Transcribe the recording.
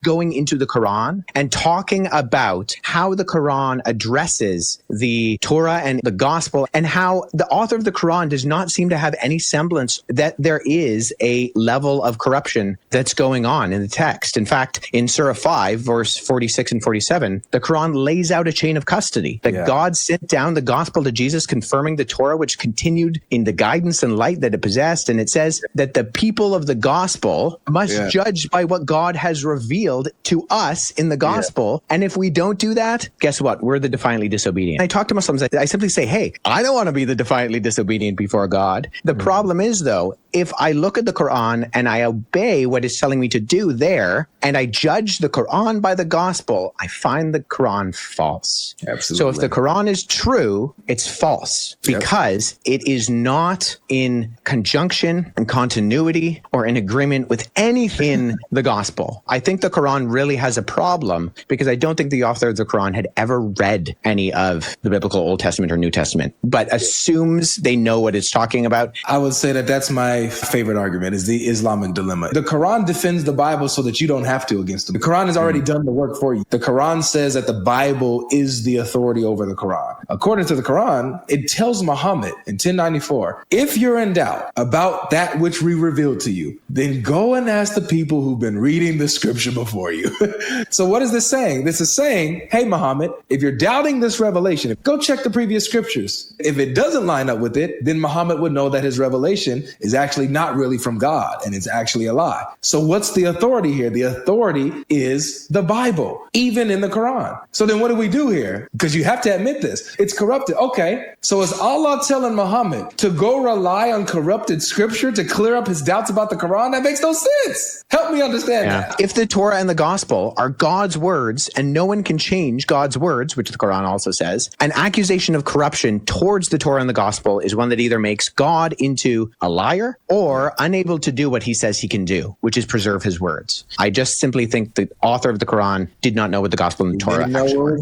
going into the Quran and talking about how the Quran addresses the Torah and the gospel, and how the author of the Quran does not seem to have any semblance that there is a level of corruption that's going on in the text. In fact, in Surah 5, verse 46 and 47, the Quran lays out a chain of custody that God sent down the gospel to Jesus, confirming the Torah, which continued in the guidance and light that it possessed. And it says that the people of the gospel must judge by what God has revealed to us in the gospel. And if we don't do that, guess what? We're the defiantly disobedient. I talk to Muslims, I simply say, hey, I don't want to be the defiantly disobedient before God. The problem is, though, if I look at the Quran and I obey what it's telling me to do there, and I judge the Quran by the gospel, I find the Quran false. Absolutely. So if the Quran is true, it's false because it is not in conjunction and continuity or in agreement with anything in the gospel. I think the Quran really has a problem because I don't think the author of the Quran had ever read any of the biblical Old Testament or New Testament, but assumes they know what it's talking about. I would say that that's my favorite argument, is the Islamic dilemma. The Quran defends the Bible so that you don't have to against it. The Quran has already done the work for you. The Quran says that the Bible is the authority over the Quran. According to the Quran, it tells Muhammad in 1094, if you're in doubt about that which we revealed to you, then go and ask the people who've been reading the scripture before you. So what is this saying? This is saying, hey, Muhammad, if you're doubting this revelation, go check the previous scriptures. If it doesn't line up with it, then Muhammad would know that his revelation is actually not really from God and it's actually a lie. So what's the authority here? The authority is the Bible, even in the Quran. So then what do we do here? Because you have to admit this. It's corrupted. Okay. So is Allah telling Muhammad to go rely on corrupted scripture to clear up his doubts about the Quran? That makes no sense. Help me understand that. If the Torah and the gospel are God's words and no one can change God's words, which the Quran also says, an accusation of corruption towards the Torah and the gospel is one that either makes God into a liar or unable to do what he says he can do, which is preserve his words. I just simply think the author of the Quran did not know what the gospel and the Torah actually were.